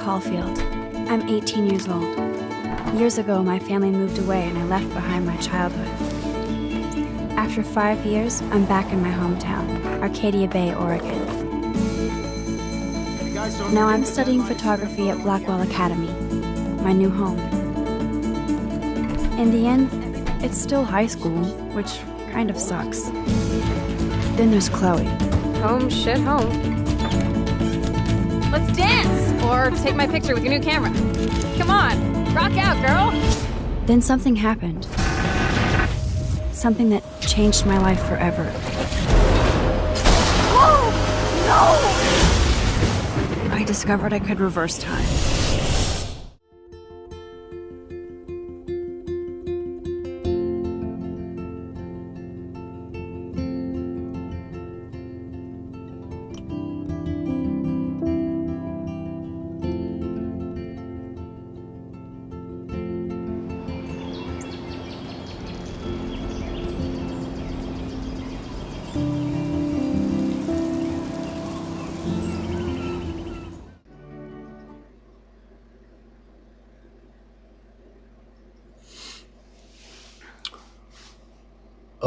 Caulfield. I'm 18 years old. Years ago, my family moved away and I left behind my childhood. After 5 years, I'm back in my hometown, Arcadia Bay, Oregon. Now I'm studying photography at Blackwell Academy, my new home. In the end, it's still high school, which kind of sucks. Then there's Chloe. Home, shit, home. Let's dance! Or take my picture with your new camera. Come on, rock out, girl! Then something happened. Something that changed my life forever. Oh, no! I discovered I could reverse time.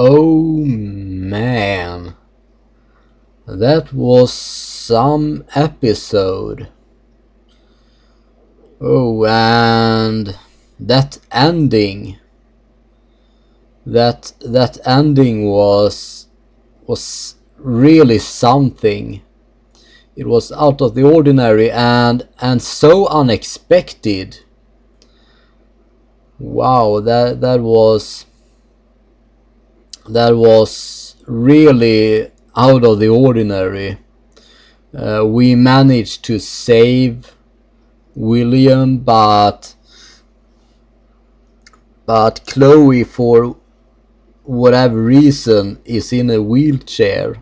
Oh man, that was some episode. Oh, and that ending. That ending was really something. It was out of the ordinary and so unexpected. Wow, that was really out of the ordinary. We managed to save William, but Chloe, for whatever reason, is in a wheelchair.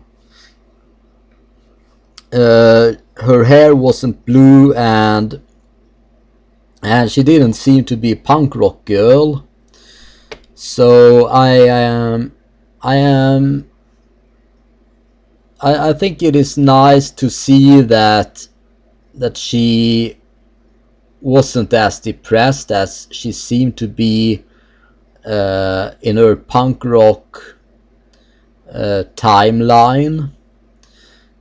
Her hair wasn't blue, and she didn't seem to be a punk rock girl. So I think it is nice to see that she wasn't as depressed as she seemed to be in her punk rock timeline,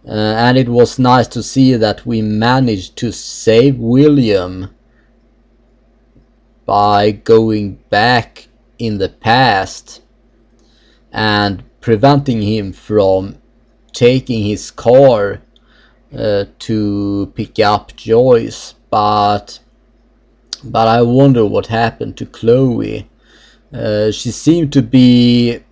and it was nice to see that we managed to save William by going back in the past and preventing him from taking his car to pick up Joyce, but I wonder what happened to Chloe. She seemed to be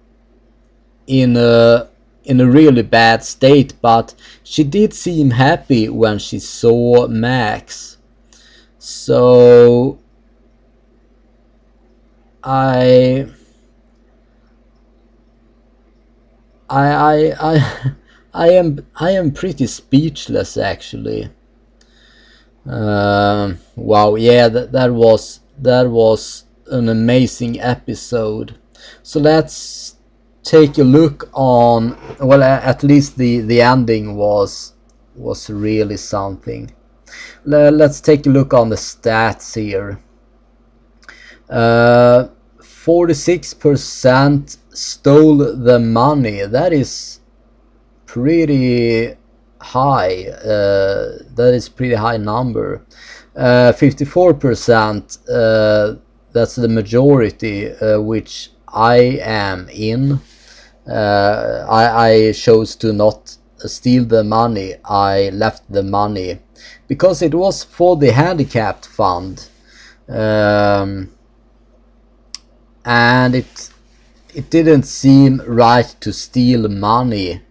in a really bad state, but she did seem happy when she saw Max. So I am pretty speechless, actually. Wow, yeah, that was an amazing episode. So let's take a look on, well, at least the ending was really something. Let's take a look on the stats here. 46% stole the money. That is pretty high. That is pretty high number. 54%, that's the majority, which I am in. I chose to not steal the money. I left the money because it was for the handicapped fund, and it didn't seem right to steal money.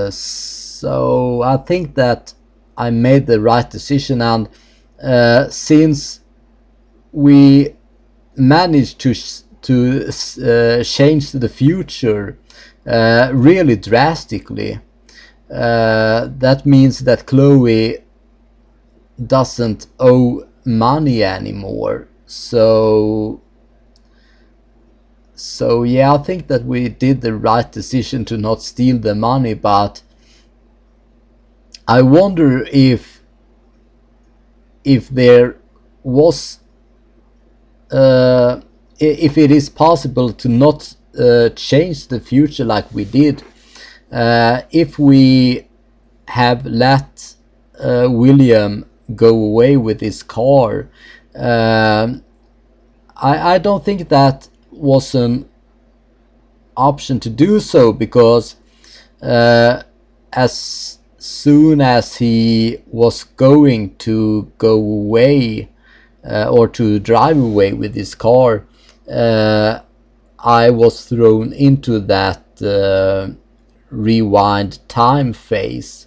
So I think that I made the right decision, and since we managed to change the future really drastically, that means that Chloe doesn't owe money anymore. So yeah, I think that we did the right decision to not steal the money, but I wonder if if there was if it is possible to not change the future like we did, if we have let William go away with his car, I don't think that was an option to do so, because as soon as he was going to go away or to drive away with his car, I was thrown into that rewind time phase.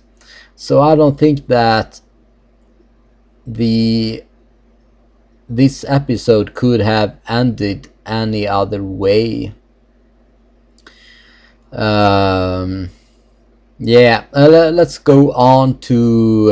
So I don't think that this episode could have ended any other way. Yeah, let's go on to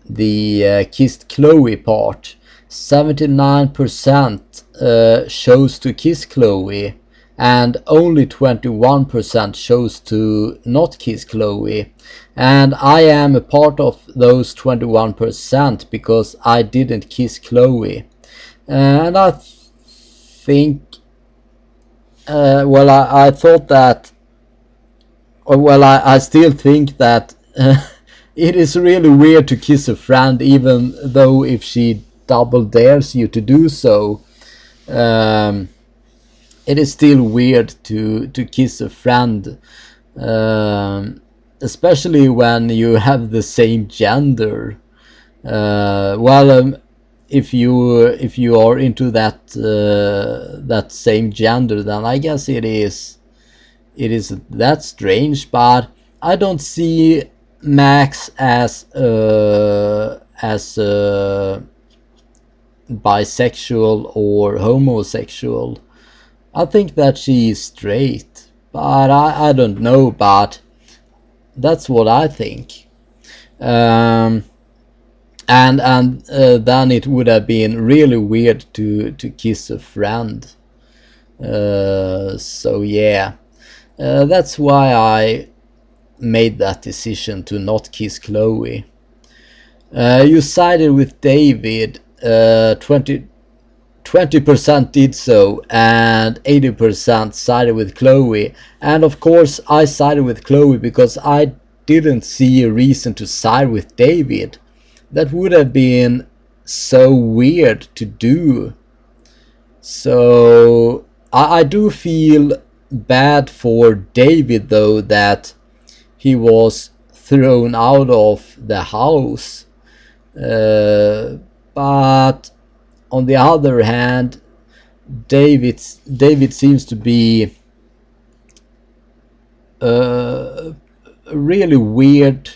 the kissed Chloe part. 79% chose to kiss Chloe, and only 21% chose to not kiss Chloe. And I am a part of those 21% because I didn't kiss Chloe. And I think, well, I thought that, well, I still think that it is really weird to kiss a friend, even though if she double dares you to do so. It is still weird to kiss a friend, especially when you have the same gender. Well, if you are into that that same gender, then I guess it is that strange. But I don't see Max as bisexual or homosexual. I think that she is straight, but I don't know, but that's what I think. And then it would have been really weird to kiss a friend. So yeah, that's why I made that decision to not kiss Chloe. You sided with David. 20% did so, and 80% sided with Chloe. And of course I sided with Chloe because I didn't see a reason to side with David. That would have been so weird to do. So I do feel bad for David, though, that he was thrown out of the house. But on the other hand, David seems to be a really weird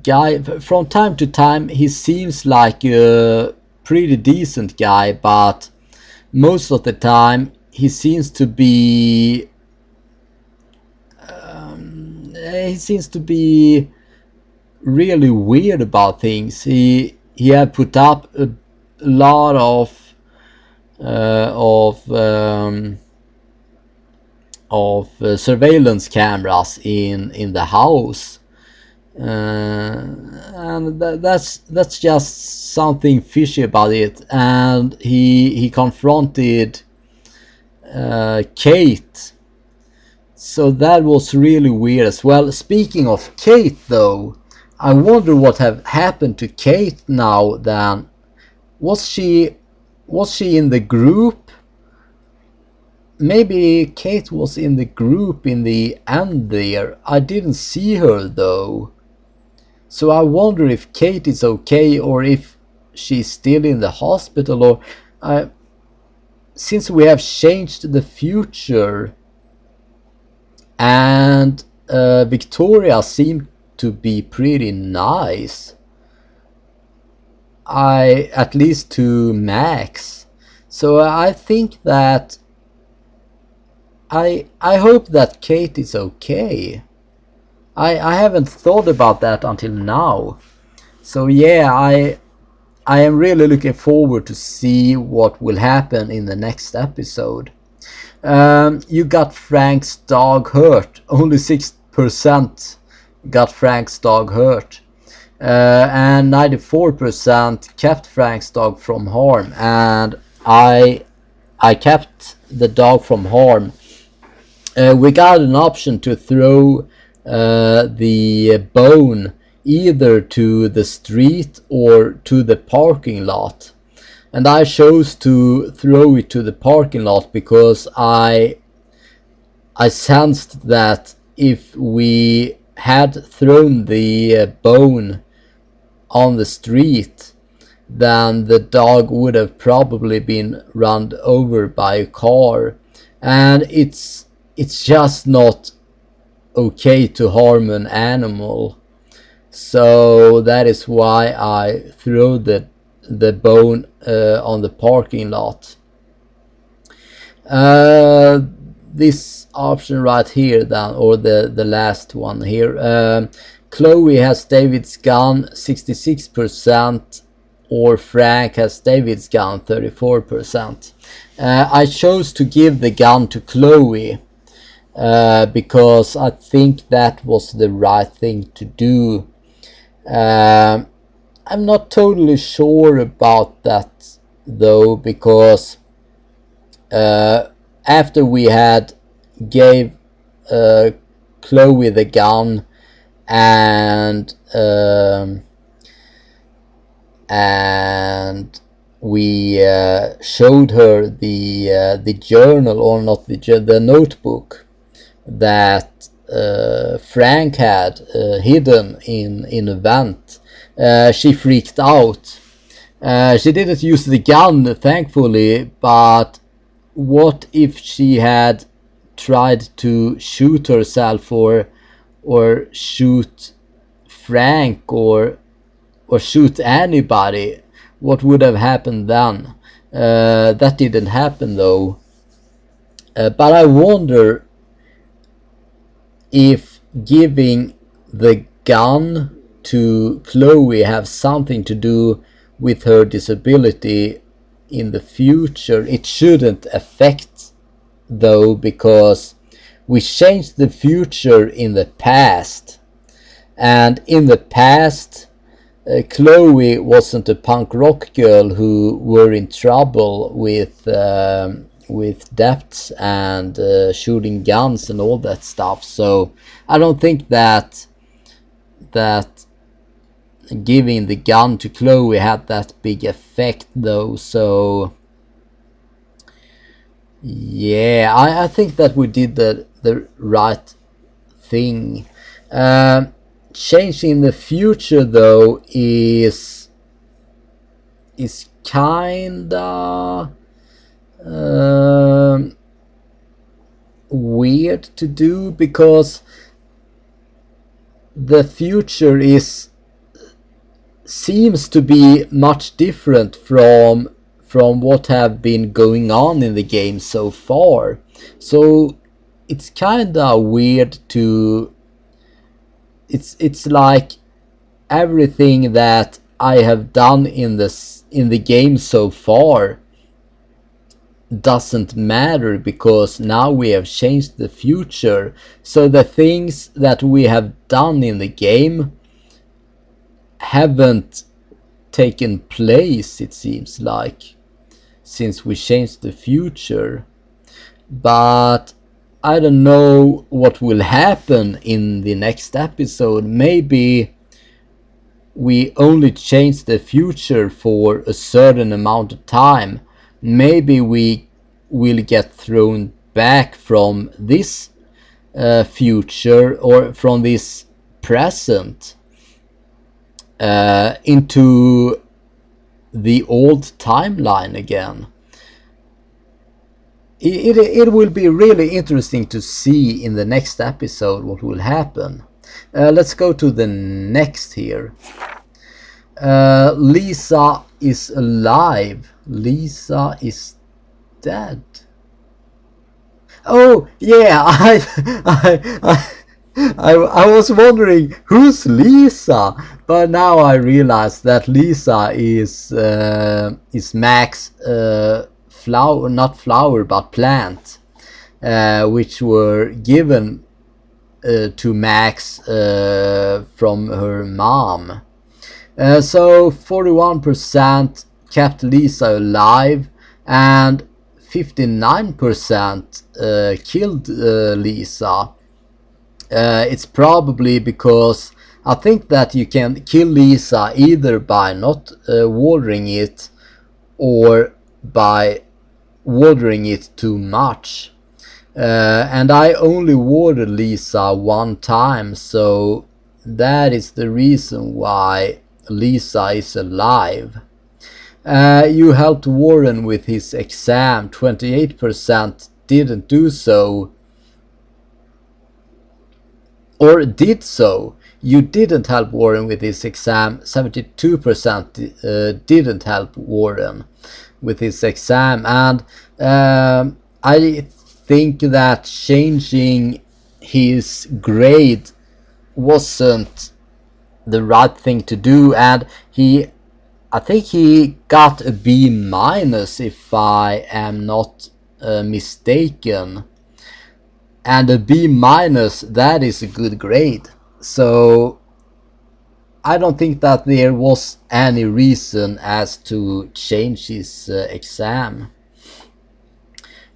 guy. From time to time he seems like a pretty decent guy, but most of the time he seems to be really weird about things. He had put up a lot of surveillance cameras in the house, and that's just something fishy about it. And he confronted Kate, so that was really weird as well. Speaking of Kate, though, I wonder what have happened to Kate now then. Was she in the group? Maybe Kate was in the group in the end there. I didn't see her though. So I wonder if Kate is okay, or if she's still in the hospital, or since we have changed the future and Victoria seemed to be pretty nice, at least to Max. So I think that I hope that Kate is okay. I haven't thought about that until now. So yeah, I am really looking forward to see what will happen in the next episode. You got Frank's dog hurt. Only 6% got Frank's dog hurt. and 94% kept Frank's dog from harm, and I kept the dog from harm. We got an option to throw the bone either to the street or to the parking lot, and I chose to throw it to the parking lot because I sensed that if we had thrown the bone on the street, then the dog would have probably been run over by a car, and it's just not okay to harm an animal. So that is why I threw the bone on the parking lot. This option right here then, or the last one here, Chloe has David's gun 66%, or Frank has David's gun 34%. I chose to give the gun to Chloe because I think that was the right thing to do. I'm not totally sure about that though, because after we had gave Chloe the gun and we showed her the journal, or not the notebook that Frank had hidden in a vent, she freaked out. She didn't use the gun, thankfully, but what if she had tried to shoot herself or shoot Frank or shoot anybody? What would have happened then? That didn't happen though. But I wonder if giving the gun to Chloe have something to do with her disability in the future. It shouldn't affect though, because we changed the future in the past, and in the past Chloe wasn't a punk rock girl who were in trouble with debts and shooting guns and all that stuff. So I don't think that giving the gun to Chloe had that big effect though. So yeah, I think that we did the right thing. Changing the future though is kinda weird to do, because the future seems to be much different from what have been going on in the game so far. So it's kinda weird to it's like everything that I have done in the game so far doesn't matter, because now we have changed the future. So the things that we have done in the game haven't taken place, it seems like, since we changed the future. But I don't know what will happen in the next episode. Maybe we only change the future for a certain amount of time. Maybe we will get thrown back from this future, or from this present, into the old timeline again. It will be really interesting to see in the next episode what will happen. Let's go to the next here. Lisa is alive. Lisa is dead. Oh yeah, I was wondering who's Lisa, but now I realize that Lisa is Max flower, not flower, but plant, which were given to Max from her mom. So 41% kept Lisa alive, and 59% killed Lisa. It's probably because I think that you can kill Lisa either by not watering it or by watering it too much. And I only watered Lisa one time, so that is the reason why Lisa is alive. You helped Warren with his exam. 28% didn't do so, or did so. You didn't help Warren with his exam. 72% didn't help Warren with his exam. And I think that changing his grade wasn't the right thing to do, and I think he got a B minus, if I am not mistaken. And a B minus, that is a good grade. So I don't think that there was any reason as to change his exam.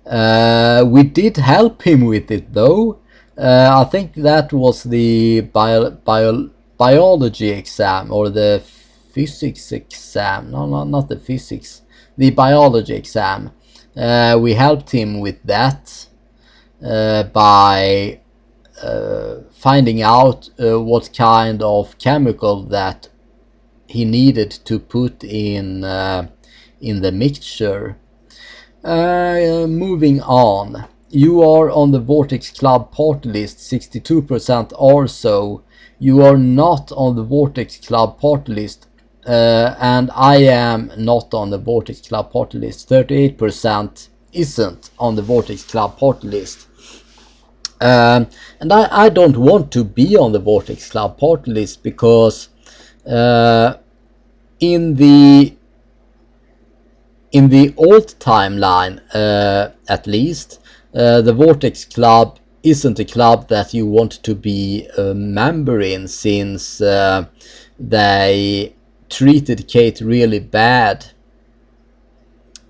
We did help him with it though. I think that was the biology exam, or the physics exam. No, not the physics. The biology exam. We helped him with that by finding out what kind of chemical that he needed to put in the mixture. Moving on. You are on the Vortex Club party list, 62% or so. You are not on the Vortex Club party list, and I am not on the Vortex Club party list. 38% isn't on the Vortex Club party list. And I don't want to be on the Vortex Club party list because in the old timeline, at least, the Vortex Club isn't a club that you want to be a member in, since they treated Kate really bad.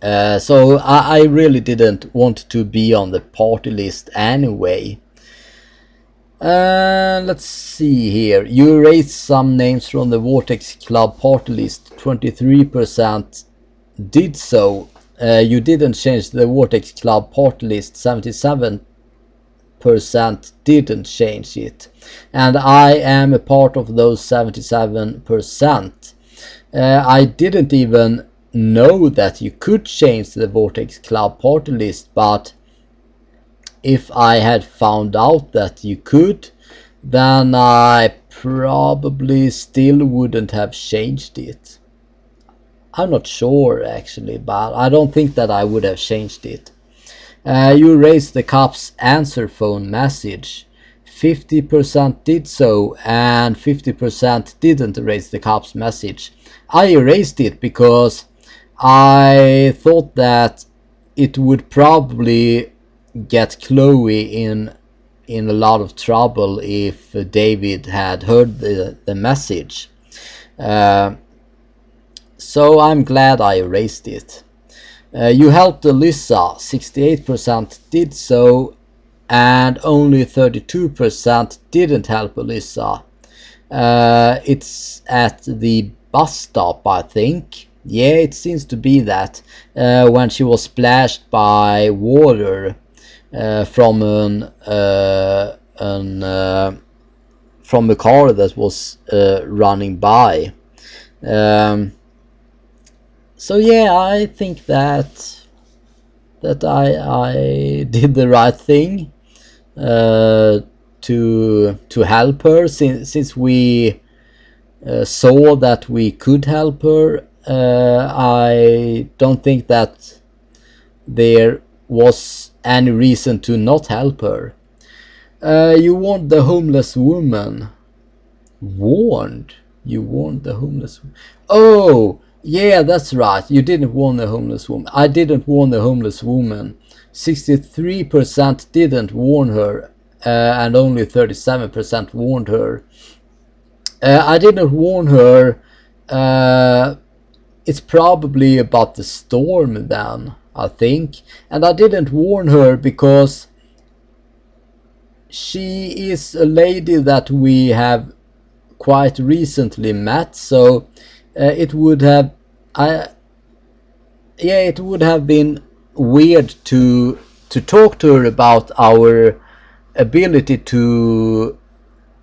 So I really didn't want to be on the party list anyway. Let's see here. You erased some names from the Vortex Club party list. 23% did so. You didn't change the Vortex Club party list. 77% didn't change it, and I am a part of those 77%. I didn't even know that you could change the Vortex Club party list, but if I had found out that you could, then I probably still wouldn't have changed it. I'm not sure actually, but I don't think that I would have changed it. You erased the cop's answer phone message. 50% did so, and 50% didn't erase the cop's message. I erased it because I thought that it would probably get Chloe in a lot of trouble if David had heard the message. So I'm glad I erased it. You helped Alyssa. 68% did so, and only 32% didn't help Alyssa. It's at the bus stop, I think. Yeah, it seems to be that. When she was splashed by water from from a car that was running by. So yeah, I think that I did the right thing to help her, since we saw that we could help her. I don't think that there was any reason to not help her. You warned the homeless woman. Warned? You warned the homeless woman. Oh, yeah, that's right. You didn't warn the homeless woman. I didn't warn the homeless woman. 63% didn't warn her, and only 37% warned her. I didn't warn her it's probably about the storm then, I think. And I didn't warn her because she is a lady that we have quite recently met, so it would have it would have been weird to talk to her about our ability to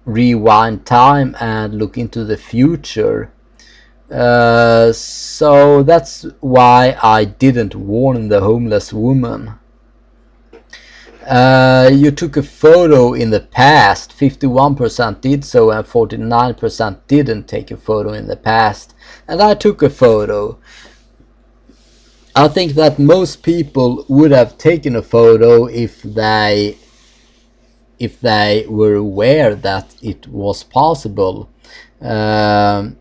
rewind time and look into the future. So that's why I didn't warn the homeless woman. You took a photo in the past. 51% did so and 49% didn't take a photo in the past. And I took a photo. I think that most people would have taken a photo if they were aware that it was possible. And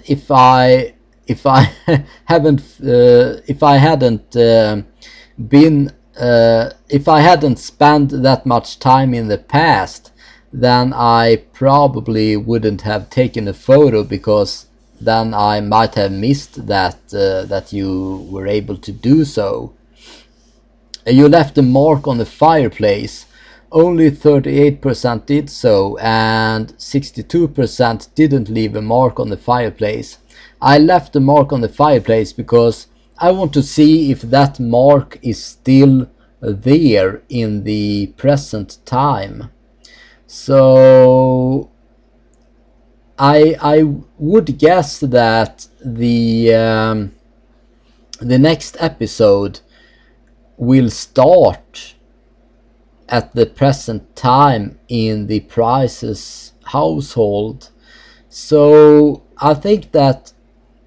if I hadn't spent that much time in the past, then I probably wouldn't have taken a photo, because then I might have missed that you were able to do so. You left a mark on the fireplace. Only 38% did so and 62% didn't leave a mark on the fireplace. I left a mark on the fireplace because I want to see if that mark is still there in the present time. So I would guess that the next episode will start at the present time in the Price's household. So I think that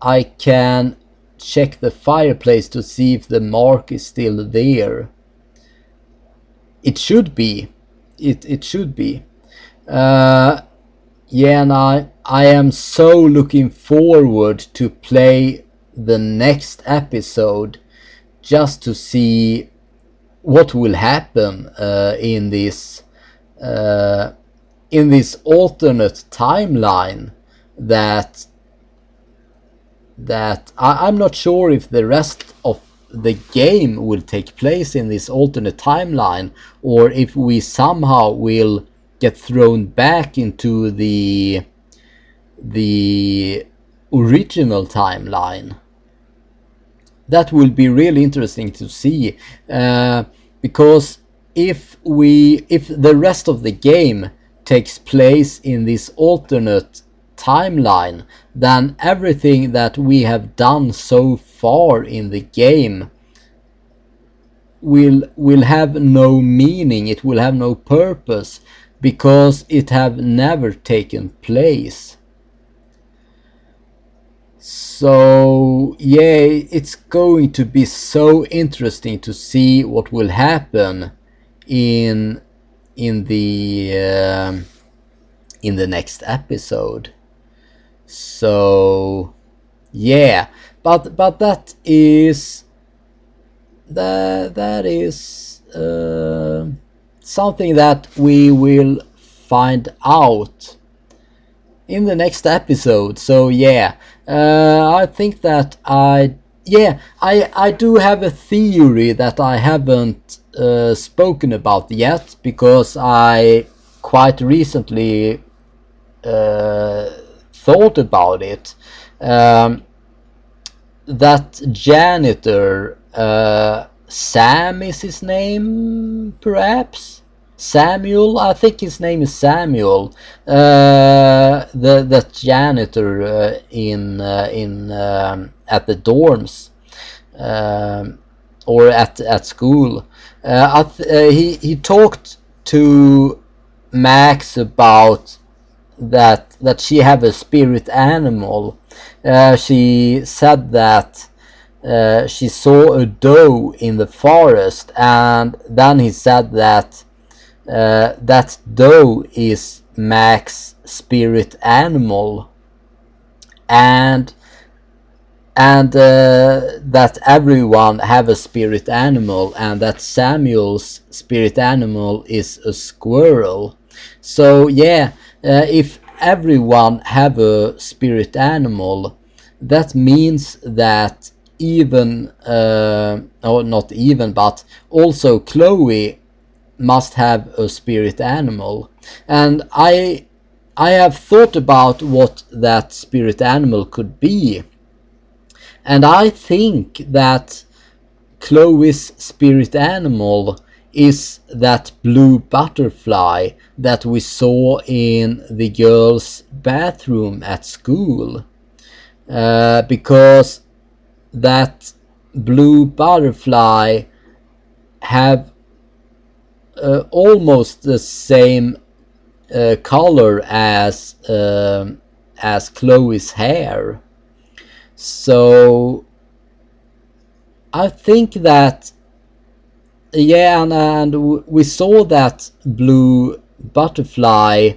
I can check the fireplace to see if the mark is still there. It should be. It should be. Yeah, and I am so looking forward to play the next episode just to see what will happen in this alternate timeline that I'm not sure if the rest of the game will take place in this alternate timeline, or if we somehow will get thrown back into the original timeline. That will be really interesting to see, because if the rest of the game takes place in this alternate timeline, then everything that we have done so far in the game will have no meaning. It will have no purpose, because it have never taken place. So yeah, it's going to be so interesting to see what will happen in the next episode. So yeah, but that is something that we will find out in the next episode. So yeah, I think that I do have a theory that I haven't spoken about yet, because I quite recently thought about it. That janitor, Sam is his name, perhaps? Samuel, I think his name is Samuel. The janitor in at the dorms, or at school. He talked to Max about that she have a spirit animal. She said that she saw a doe in the forest, and then he said that that doe is Max's spirit animal, and that everyone have a spirit animal, and that Samuel's spirit animal is a squirrel. So yeah, if everyone have a spirit animal, that means that even, or not even, but also Chloe must have a spirit animal. And I have thought about what that spirit animal could be. And I think that Chloe's spirit animal is that blue butterfly that we saw in the girls' bathroom at school. Because that blue butterfly have almost the same color as Chloe's hair. So I think that, yeah, and we saw that blue butterfly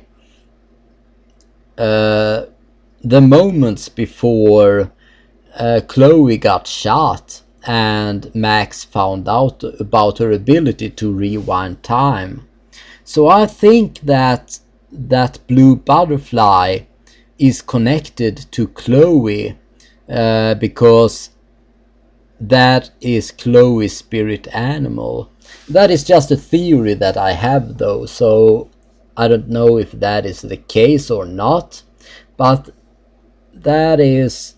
the moments before Chloe got shot and Max found out about her ability to rewind time. So I think that that blue butterfly is connected to Chloe, because that is Chloe's spirit animal. That is just a theory that I have, though, so I don't know if that is the case or not, but that is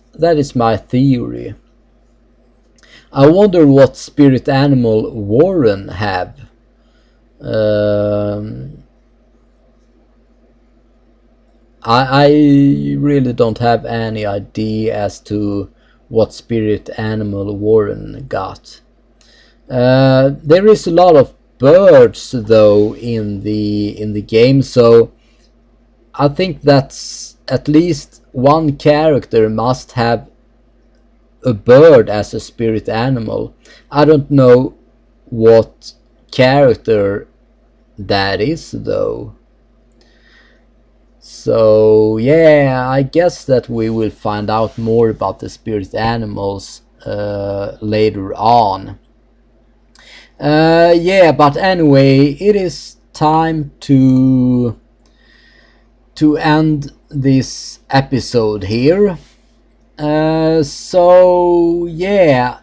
my theory. I wonder what spirit animal Warren have. I really don't have any idea as to what spirit animal Warren got. There is a lot of birds though in the game, so I think that's at least one character must have a bird as a spirit animal. I don't know what character that is though. So yeah, I guess that we will find out more about the spirit animals later on. Yeah, but anyway, it is time to end this episode here. So yeah,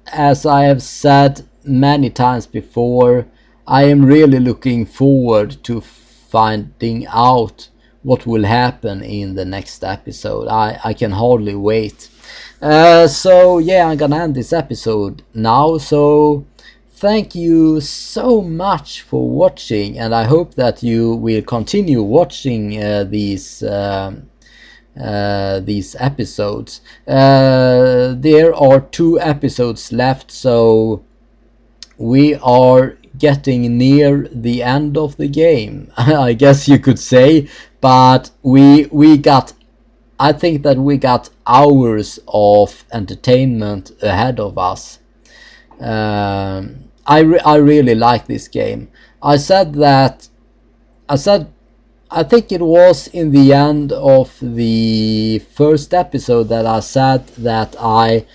as I have said many times before, I am really looking forward to finding out what will happen in the next episode. I can hardly wait. So yeah, I'm gonna end this episode now. So thank you so much for watching, and I hope that you will continue watching these episodes. There are 2 episodes left, so we are getting near the end of the game, I guess you could say, but we got, I think that we got hours of entertainment ahead of us. I really like this game. I think it was in the end of the first episode that I said that I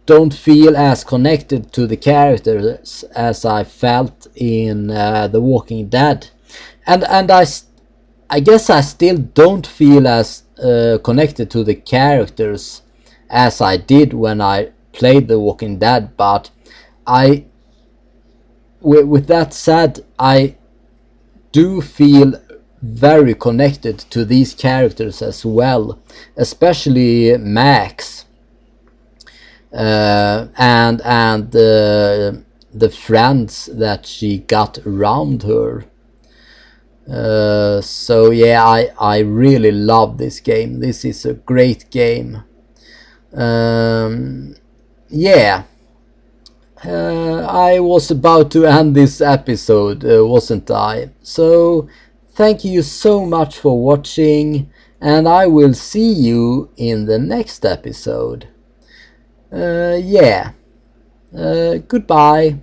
don't feel as connected to the characters as I felt in The Walking Dead, and I guess I still don't feel as connected to the characters as I did when I played The Walking Dead, but with that said, I do feel very connected to these characters as well, especially Max, and the friends that she got around her. So yeah, I really love this game. This is a great game. Yeah. I was about to end this episode, wasn't I? So thank you so much for watching, and I will see you in the next episode. Yeah. Goodbye.